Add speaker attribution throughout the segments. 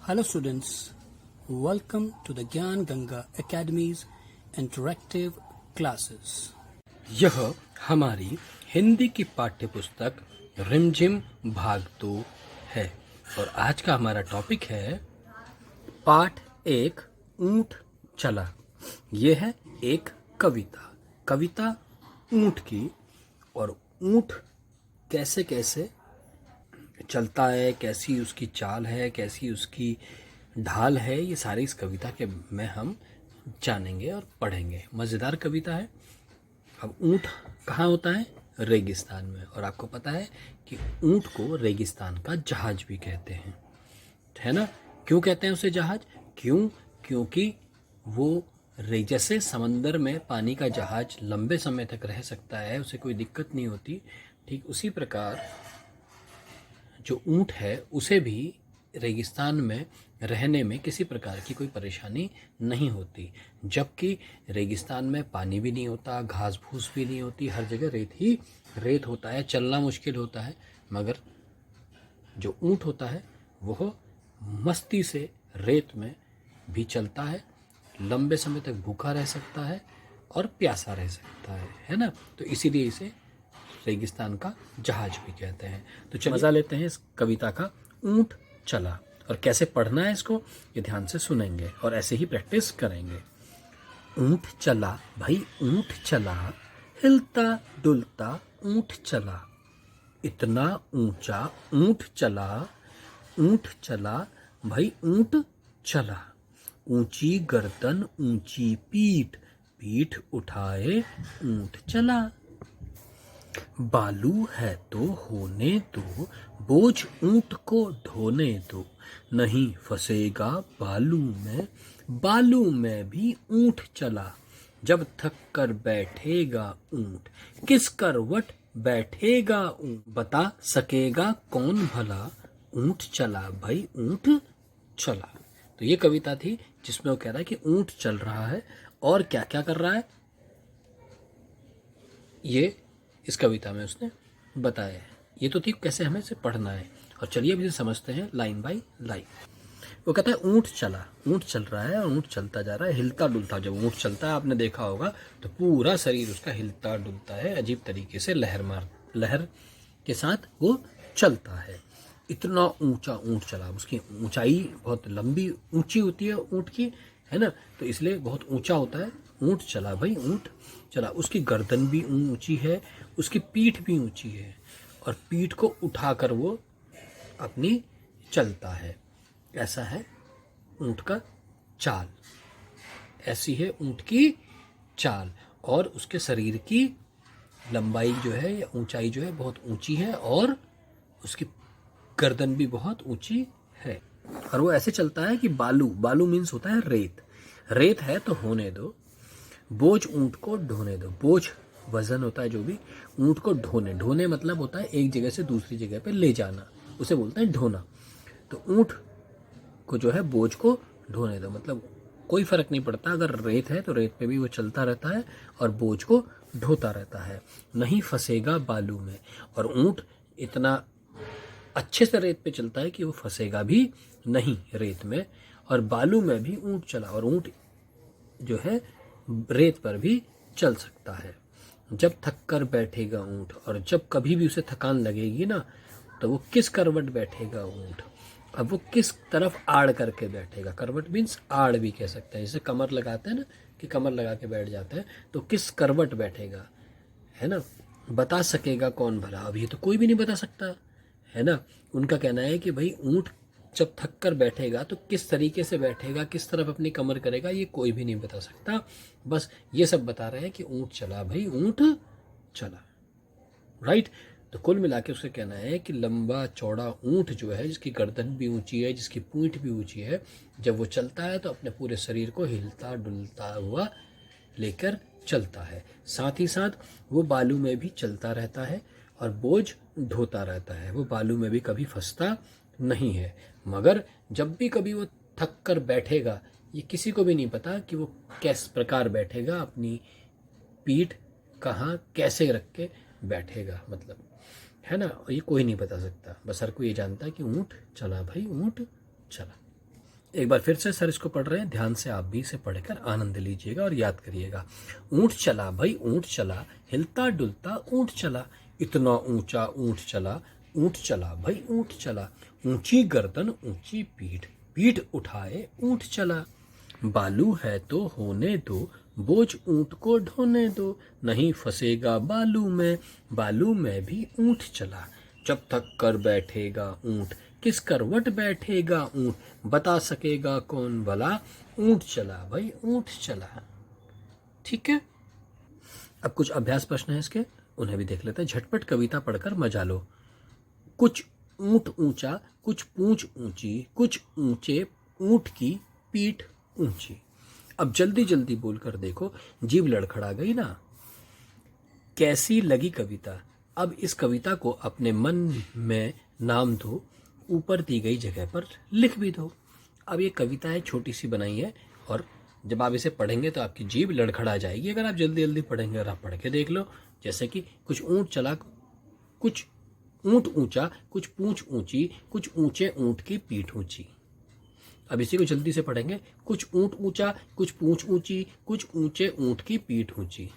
Speaker 1: Hello students, welcome to the Gyan Ganga Academy's interactive classes.
Speaker 2: यह हमारी हिंदी की पाठ्य पुस्तक रिमझिम भाग 2 है और आज का हमारा टॉपिक है पाठ 1 ऊंट चला। यह है एक कविता ऊंट की, और ऊंट कैसे कैसे चलता है, कैसी उसकी चाल है, कैसी उसकी ढाल है, ये सारी इस कविता के में हम जानेंगे और पढ़ेंगे। मज़ेदार कविता है। अब ऊंट कहाँ होता है? रेगिस्तान में। और आपको पता है कि ऊंट को रेगिस्तान का जहाज भी कहते हैं, है ना? क्यों कहते हैं उसे जहाज? क्योंकि वो जैसे समंदर में पानी का जहाज लंबे समय तक रह सकता है, उसे कोई दिक्कत नहीं होती, ठीक उसी प्रकार जो ऊंट है उसे भी रेगिस्तान में रहने में किसी प्रकार की कोई परेशानी नहीं होती। जबकि रेगिस्तान में पानी भी नहीं होता, घास फूस भी नहीं होती, हर जगह रेत ही रेत होता है, चलना मुश्किल होता है। मगर जो ऊंट होता है वह मस्ती से रेत में भी चलता है, लंबे समय तक भूखा रह सकता है और प्यासा रह सकता है ना? तो इसीलिए इसे रेगिस्तान का जहाज भी कहते हैं। तो चलिए मज़ा लेते हैं इस कविता का। ऊंट चला, और कैसे पढ़ना है इसको ये ध्यान से सुनेंगे और ऐसे ही प्रैक्टिस करेंगे। ऊंट चला भाई ऊंट चला, हिलता डुलता ऊंट चला, इतना ऊंचा ऊंट चला भाई ऊंट चला, ऊंची गर्दन ऊंची पीठ उठाए ऊंट चला, बालू है तो होने दो, बोझ ऊंट को ढोने दो, नहीं फंसेगा बालू में भी ऊंट चला, जब थक कर बैठेगा ऊंट, किस करवट बैठेगा ऊंट, बता सकेगा कौन भला, ऊंट चला भाई ऊंट चला। तो ये कविता थी जिसमें वो कह रहा है कि ऊंट चल रहा है और क्या क्या कर रहा है, ये इस कविता में उसने बताया है। ये तो थी कैसे हमें इसे पढ़ना है, और चलिए अब इसे समझते हैं लाइन बाय लाइन। वो कहता है ऊंट चला, ऊंट चल रहा है और ऊंट चलता जा रहा है, हिलता डुलता। जब ऊंट चलता है आपने देखा होगा तो पूरा शरीर उसका हिलता डुलता है, अजीब तरीके से लहर के साथ वो चलता है। इतना ऊंचा ऊंट चला, उसकी ऊंचाई बहुत लंबी ऊंची होती है ऊंट की, है ना? तो इसलिए बहुत ऊंचा होता है। ऊंट चला भाई ऊंट चला, उसकी गर्दन भी ऊंची है, उसकी पीठ भी ऊंची है, और पीठ को उठाकर वो अपनी चलता है। ऐसा है ऊंट का चाल, ऐसी है ऊंट की चाल। और उसके शरीर की लंबाई जो है या ऊंचाई जो है बहुत ऊंची है, और उसकी गर्दन भी बहुत ऊंची है। और वो ऐसे चलता है कि बालू मीन्स होता है रेत है तो होने दो, बोझ ऊंट को ढोने दो। बोझ वजन होता है जो भी, ऊंट को ढोने मतलब होता है एक जगह से दूसरी जगह पे ले जाना, उसे बोलते हैं ढोना। तो ऊंट को जो है बोझ को ढोने दो, मतलब कोई फर्क नहीं पड़ता, अगर रेत है तो रेत पे भी वो चलता रहता है और बोझ को ढोता रहता है, नहीं फंसेगा बालू में। और ऊंट इतना अच्छे से रेत पे चलता है कि वो फंसेगा भी नहीं रेत में, और बालू में भी ऊंट चला, और ऊंट जो है रेत पर भी चल सकता है। जब थक कर बैठेगा ऊंट, और जब कभी भी उसे थकान लगेगी ना, तो वो किस करवट बैठेगा ऊंट। अब वो किस तरफ आड़ करके बैठेगा, करवट मीन्स आड़ भी कह सकते हैं, जैसे कमर लगाते हैं ना कि कमर लगा के बैठ जाते हैं, तो किस करवट बैठेगा, है ना? बता सकेगा कौन भला, अब ये तो कोई भी नहीं बता सकता, है ना? उनका कहना है कि भाई ऊंट जब थक कर बैठेगा तो किस तरीके से बैठेगा, किस तरफ अपनी कमर करेगा, ये कोई भी नहीं बता सकता। बस ये सब बता रहे हैं कि ऊंट चला भाई ऊंट चला, राइट? तो कुल मिला के उसका कहना है कि लंबा चौड़ा ऊंट जो है, जिसकी गर्दन भी ऊंची है, जिसकी पूंछ भी ऊंची है, जब वो चलता है तो अपने पूरे शरीर को हिलता डुलता हुआ लेकर चलता है। साथ ही साथ वो बालू में भी चलता रहता है और बोझ ढोता रहता है, वो बालू में भी कभी फंसता नहीं है। मगर जब भी कभी वो थक कर बैठेगा, ये किसी को भी नहीं पता कि वो किस प्रकार बैठेगा, अपनी पीठ कहाँ कैसे रख के बैठेगा, मतलब, है ना? ये कोई नहीं बता सकता, बस हर कोई ये जानता है कि ऊंट चला भाई ऊंट चला। एक बार फिर से सर इसको पढ़ रहे हैं, ध्यान से आप भी इसे पढ़कर आनंद लीजिएगा और याद करिएगा। ऊंट चला भाई ऊंट चला, हिलता डुलता ऊंट चला, इतना ऊंचा ऊंट चला, ऊंट चला भाई ऊंट चला, ऊंची गर्दन ऊंची पीठ, पीठ उठाए ऊंट चला, बालू है तो होने दो, बोझ ऊंट को ढोने दो, नहीं फंसेगा बालू में भी ऊंट चला, जब तक कर बैठेगा ऊंट, किस करवट बैठेगा ऊंट, बता सकेगा कौन भला, ऊंट चला भाई ऊंट चला। ठीक है, अब कुछ अभ्यास प्रश्न है इसके, उन्हें भी देख लेते हैं। झटपट कविता पढ़कर मजा लो। कुछ ऊंट ऊंचा, कुछ पूंछ ऊंची, कुछ ऊंचे ऊंट की पीठ ऊंची। अब जल्दी जल्दी बोलकर देखो, जीभ लड़खड़ा गई ना। कैसी लगी कविता? अब इस कविता को अपने मन में नाम दो, ऊपर दी गई जगह पर लिख भी दो। अब ये कविता है, छोटी सी बनाई है, और जब आप इसे पढ़ेंगे तो आपकी जीभ लड़खड़ा जाएगी अगर आप जल्दी जल्दी पढ़ेंगे। और आप पढ़ के देख लो, जैसे कि कुछ ऊंट चला, कुछ ऊंट ऊंचा, कुछ पूंछ ऊंची, कुछ ऊंचे ऊंट की पीठ ऊंची। अब इसी को जल्दी से पढ़ेंगे। कुछ ऊंट ऊंचा, कुछ पूंछ ऊंची, कुछ ऊंचे ऊंट की पीठ ऊंची।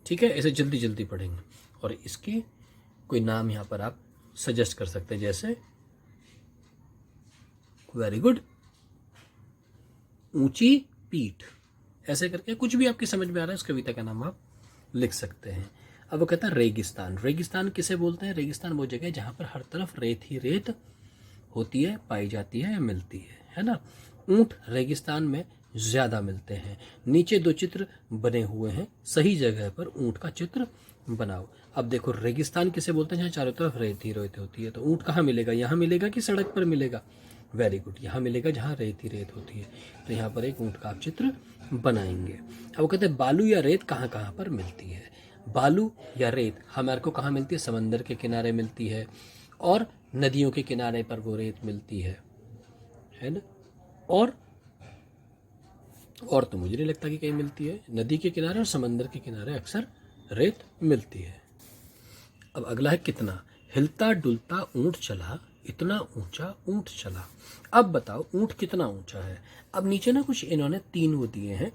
Speaker 2: ठीक है, ऐसे जल्दी जल्दी पढ़ेंगे। और इसकी कोई नाम यहाँ पर आप सजेस्ट कर सकते हैं, जैसे वेरी गुड, ऊंची पीठ, ऐसे करके कुछ भी आपकी समझ में आ रहा है इस कविता का नाम आप लिख सकते हैं। अब वो कहता है रेगिस्तान। रेगिस्तान किसे बोलते हैं? रेगिस्तान वो जगह है जहां पर हर तरफ रेत ही रेत होती है, पाई जाती है या मिलती है ना। ऊंट रेगिस्तान में ज्यादा मिलते हैं। नीचे दो चित्र बने हुए हैं, सही जगह पर ऊंट का चित्र बनाओ। अब देखो, रेगिस्तान किसे बोलते हैं? जहाँ चारों तरफ रेत ही रेत होती है। तो ऊंट कहाँ मिलेगा? यहाँ मिलेगा कि सड़क पर मिलेगा? वेरी गुड, यहाँ मिलेगा जहाँ रेत ही रेत होती है। तो यहाँ पर एक ऊंट का आप चित्र बनाएंगे। अब वो कहते हैं बालू या रेत कहाँ कहाँ पर मिलती है? बालू या रेत हमारे को कहाँ मिलती है? समंदर के किनारे मिलती है, और नदियों के किनारे पर वो रेत मिलती है ना। और तो मुझे नहीं लगता कि कहीं मिलती है। नदी के किनारे और समंदर के किनारे अक्सर रेत मिलती है। अब अगला है कितना। हिलता डुलता ऊंट चला, इतना ऊंचा ऊंट चला। अब बताओ ऊंट कितना ऊंचा है? अब नीचे ना कुछ इन्होंने 3 वो दिए हैं,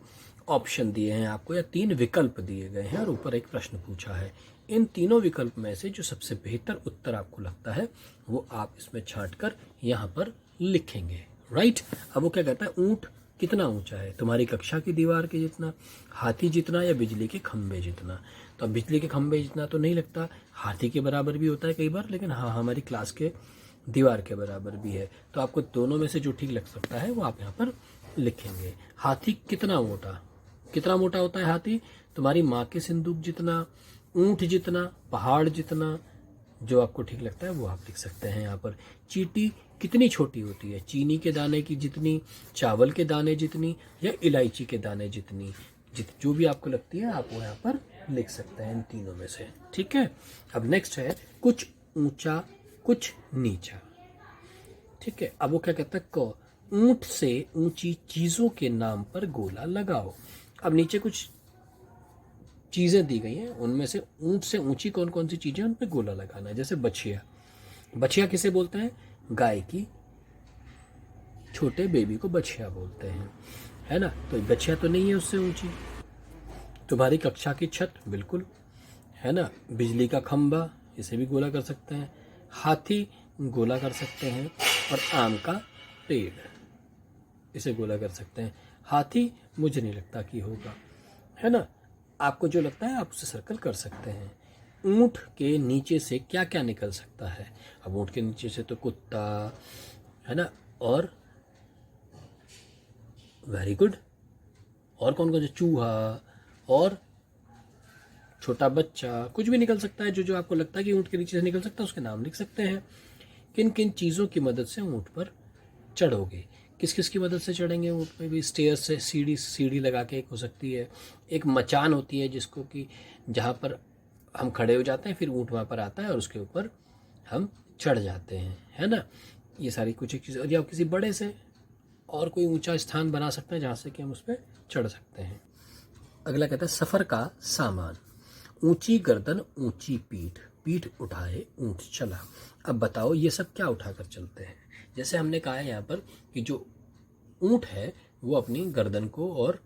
Speaker 2: ऑप्शन दिए हैं आपको, या 3 विकल्प दिए गए हैं, और ऊपर एक प्रश्न पूछा है। इन तीनों विकल्प में से जो सबसे बेहतर उत्तर आपको लगता है वो आप इसमें छांट कर यहाँ पर लिखेंगे। राइट। अब वो क्या कहता है, ऊंट कितना ऊंचा है? तुम्हारी कक्षा की दीवार के जितना, हाथी जितना, या बिजली के खंभे जितना? तो अब बिजली के खंभे जितना तो नहीं लगता, हाथी के बराबर भी होता है कई बार, लेकिन हाँ हमारी क्लास के दीवार के बराबर भी है। तो आपको दोनों में से जो ठीक लग सकता है वो आप यहाँ पर लिखेंगे। हाथी कितना मोटा होता है हाथी? तुम्हारी माँ के सिंदूक जितना, ऊंट जितना, पहाड़ जितना, जो आपको ठीक लगता है वो आप लिख सकते हैं यहाँ पर। चींटी कितनी छोटी होती है? चीनी के दाने की जितनी, चावल के दाने जितनी, या इलायची के दाने जितनी? जो भी आपको लगती है आप वो यहाँ पर लिख सकते हैं इन तीनों में से। ठीक है। अब नेक्स्ट है कुछ ऊंचा कुछ नीचा। ठीक है। अब वो क्या कहता है, क ऊंट से ऊंची चीजों के नाम पर गोला लगाओ। अब नीचे कुछ चीजें दी गई हैं, उनमें से ऊंट से ऊंची कौन कौन सी चीजें, उन पे गोला लगाना है। जैसे बछिया। बछिया किसे बोलते हैं? गाय की छोटे बेबी को बछिया बोलते हैं, है ना। तो बछिया तो नहीं है उससे ऊंची। तुम्हारी कक्षा की छत, बिल्कुल, है ना। बिजली का खंभा, इसे भी गोला कर सकते हैं। हाथी गोला कर सकते हैं। और आम का पेड़, इसे गोला कर सकते हैं। हाथी मुझे नहीं लगता कि होगा, है ना। आपको जो लगता है आप उसे सर्कल कर सकते हैं। ऊंट के नीचे से क्या क्या निकल सकता है? अब ऊंट के नीचे से तो कुत्ता, है ना, और वेरी गुड, और कौन कौन से, चूहा और छोटा बच्चा, कुछ भी निकल सकता है। जो आपको लगता है कि ऊंट के नीचे से निकल सकता है उसके नाम लिख सकते हैं। किन किन चीज़ों की मदद से ऊंट पर चढ़ोगे? किस किस की मदद से चढ़ेंगे ऊंट पे भी? स्टेयर से, सीढ़ी लगा के एक हो सकती है। एक मचान होती है जिसको कि जहाँ पर हम खड़े हो जाते हैं, फिर ऊंट वहाँ पर आता है और उसके ऊपर हम चढ़ जाते हैं, है ना। ये सारी कुछ एक चीज़। और या किसी बड़े से और कोई ऊंचा स्थान बना सकते हैं जहाँ से कि हम उस पर चढ़ सकते हैं। अगला कहता है सफ़र का सामान। ऊंची गर्दन ऊंची पीठ, पीठ उठाए ऊंट चला। अब बताओ ये सब क्या उठाकर चलते हैं? जैसे हमने कहा है यहाँ पर कि जो ऊँट है वो अपनी गर्दन को और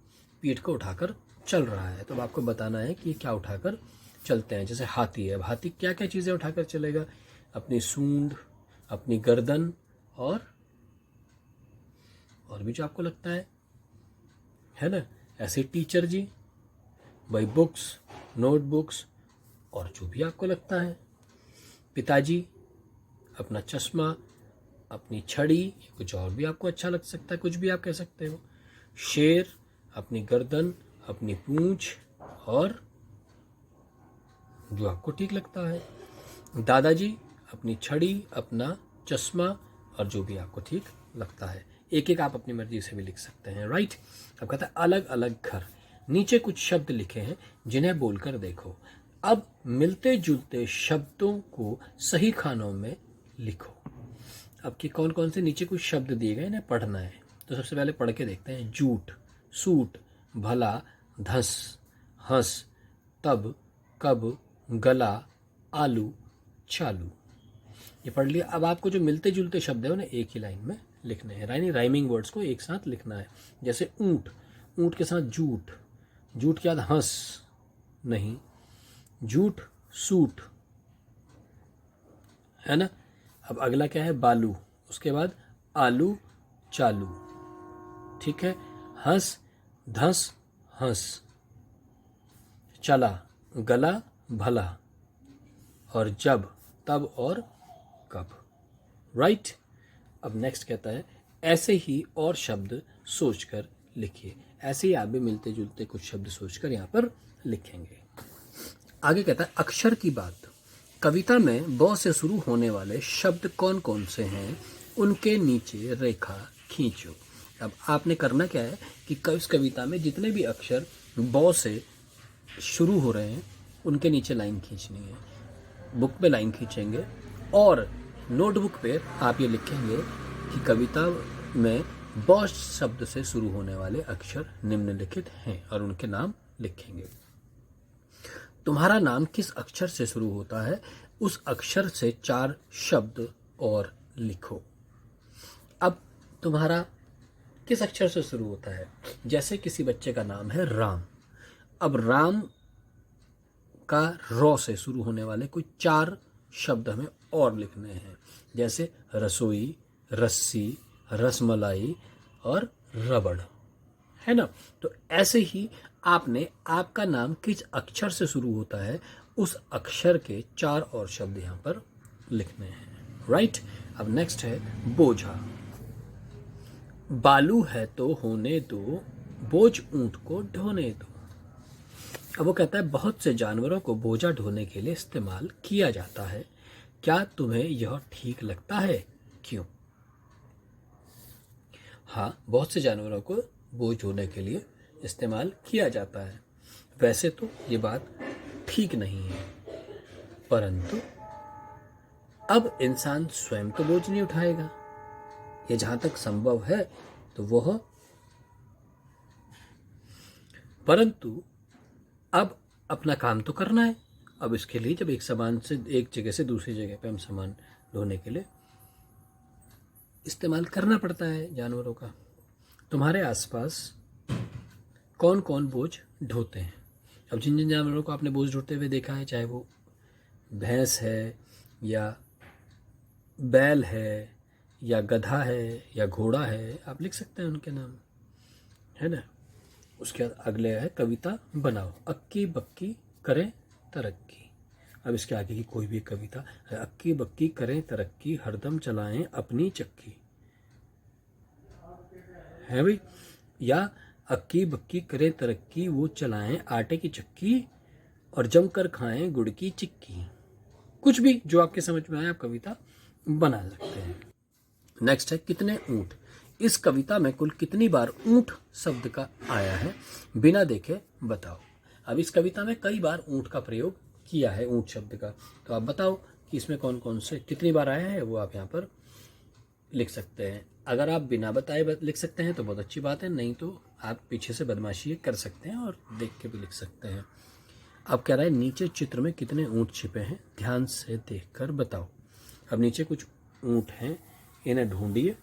Speaker 2: पीठ को उठाकर चल रहा है, तो अब आपको बताना है कि क्या उठाकर चलते हैं। जैसे हाथी है, अब हाथी क्या क्या चीज़ें उठाकर चलेगा? अपनी सूंड, अपनी गर्दन और भी जो आपको लगता है ना। ऐसे टीचर जी भाई बुक्स, नोटबुक्स और जो भी आपको लगता है। पिताजी अपना चश्मा, अपनी छड़ी, कुछ और भी आपको अच्छा लग सकता है, कुछ भी आप कह सकते हो। शेर अपनी गर्दन, अपनी पूंछ और जो आपको ठीक लगता है। दादाजी अपनी छड़ी, अपना चश्मा और जो भी आपको ठीक लगता है। एक एक आप अपनी मर्जी से भी लिख सकते हैं, राइट। अब कहता है अलग अलग घर। नीचे कुछ शब्द लिखे हैं जिन्हें बोलकर देखो। अब मिलते जुलते शब्दों को सही खानों में लिखो। अब कि कौन कौन से नीचे कुछ शब्द दिए गए, इन्हें पढ़ना है। तो सबसे पहले पढ़ के देखते हैं। झूठ, सूट, भला, धस, हंस, तब, कब, गला, आलू, चालू। ये पढ़ लिया। अब आपको जो मिलते जुलते शब्द है उन्हें एक ही लाइन में लिखने हैं, यानी राइमिंग वर्ड्स को एक साथ लिखना है। जैसे ऊंट, ऊंट के साथ झूठ, झूठ के साथ हंस नहीं, झूठ सूट, है ना। अब अगला क्या है? बालू, उसके बाद आलू चालू, ठीक है। हंस, धस, हंस, चला, गला, भला और जब, तब और कब, राइट। अब नेक्स्ट कहता है ऐसे ही और शब्द सोचकर लिखिए। ऐसे ही आप भी मिलते जुलते कुछ शब्द सोचकर यहाँ पर लिखेंगे। आगे कहता है अक्षर की बात। कविता में ब से शुरू होने वाले शब्द कौन कौन से हैं, उनके नीचे रेखा खींचो। अब आपने करना क्या है कि इस कविता में जितने भी अक्षर ब से शुरू हो रहे हैं उनके नीचे लाइन खींचनी है। बुक पे लाइन खींचेंगे और नोटबुक पे आप ये लिखेंगे कि कविता में ब शब्द से शुरू होने वाले अक्षर निम्नलिखित हैं और उनके नाम लिखेंगे। तुम्हारा नाम किस अक्षर से शुरू होता है, उस अक्षर से 4 शब्द और लिखो। अब तुम्हारा किस अक्षर से शुरू होता है? जैसे किसी बच्चे का नाम है राम, अब राम का रॉ से शुरू होने वाले कोई 4 शब्द हमें और लिखने हैं। जैसे रसोई, रस्सी, रसमलाई और रबड़, है ना। तो ऐसे ही आपने आपका नाम किस अक्षर से शुरू होता है उस अक्षर के 4 और शब्द यहाँ पर लिखने हैं, राइट। अब नेक्स्ट है बोझा। बालू है तो होने दो, बोझ ऊंट को ढोने दो। अब वो कहता है बहुत से जानवरों को बोझा ढोने के लिए इस्तेमाल किया जाता है, क्या तुम्हें यह ठीक लगता है, क्यों? हाँ, बहुत से जानवरों को बोझ ढोने के लिए इस्तेमाल किया जाता है। वैसे तो ये बात ठीक नहीं है, परंतु अब इंसान स्वयं तो बोझ नहीं उठाएगा, ये जहां तक संभव है तो वह, परंतु अब अपना काम तो करना है। अब इसके लिए जब एक सामान से एक जगह से दूसरी जगह पे हम सामान ढोने के लिए इस्तेमाल करना पड़ता है जानवरों का। तुम्हारे आसपास कौन कौन बोझ ढोते हैं? अब जिन जिन जानवरों को आपने बोझ ढोते हुए देखा है, चाहे वो भैंस है या बैल है या गधा है या घोड़ा है, आप लिख सकते हैं उनके नाम, है ना। उसके बाद अगले है कविता बनाओ। अक्की बक्की करें तरक्की। अब इसके आगे की कोई भी कविता है। अक्की बक्की करें तरक्की, हरदम चलाएं अपनी चक्की, है भाई। या अक्की बक्की करें तरक्की, वो चलाएं आटे की चक्की और जमकर खाएं गुड़ की चिक्की। कुछ भी जो आपके समझ में आए आप कविता बना सकते हैं। नेक्स्ट है कितने ऊंट। इस कविता में कुल कितनी बार ऊंट शब्द का आया है, बिना देखे बताओ। अब इस कविता में कई बार ऊंट का प्रयोग किया है, ऊंट शब्द का, तो आप बताओ कि इसमें कौन कौन से कितनी बार आया है, वो आप यहाँ पर लिख सकते हैं। अगर आप बिना बताए लिख सकते हैं तो बहुत अच्छी बात है, नहीं तो आप पीछे से बदमाशी कर सकते हैं और देख के भी लिख सकते हैं। अब कह रहा है नीचे चित्र में कितने ऊंट छिपे हैं, ध्यान से देखकर बताओ। अब नीचे कुछ ऊंट हैं, इन्हें ढूंढिए,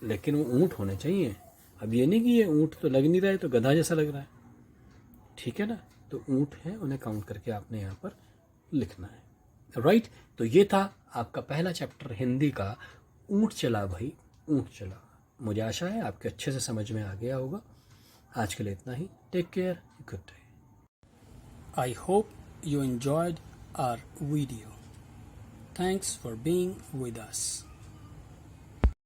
Speaker 2: लेकिन वो ऊँट होने चाहिए। अब ये नहीं कि ये ऊँट तो लग नहीं रहा है तो गधा जैसा लग रहा है, ठीक है ना। तो ऊँट है, उन्हें काउंट करके आपने यहाँ पर लिखना है, राइट। तो ये था आपका पहला चैप्टर हिंदी का, ऊँट चला भाई ऊँट चला। मुझे आशा है आपके अच्छे से समझ में आ गया होगा। आज के लिए इतना ही। Take care, good day.
Speaker 1: I hope you enjoyed our video. Thanks for being with us.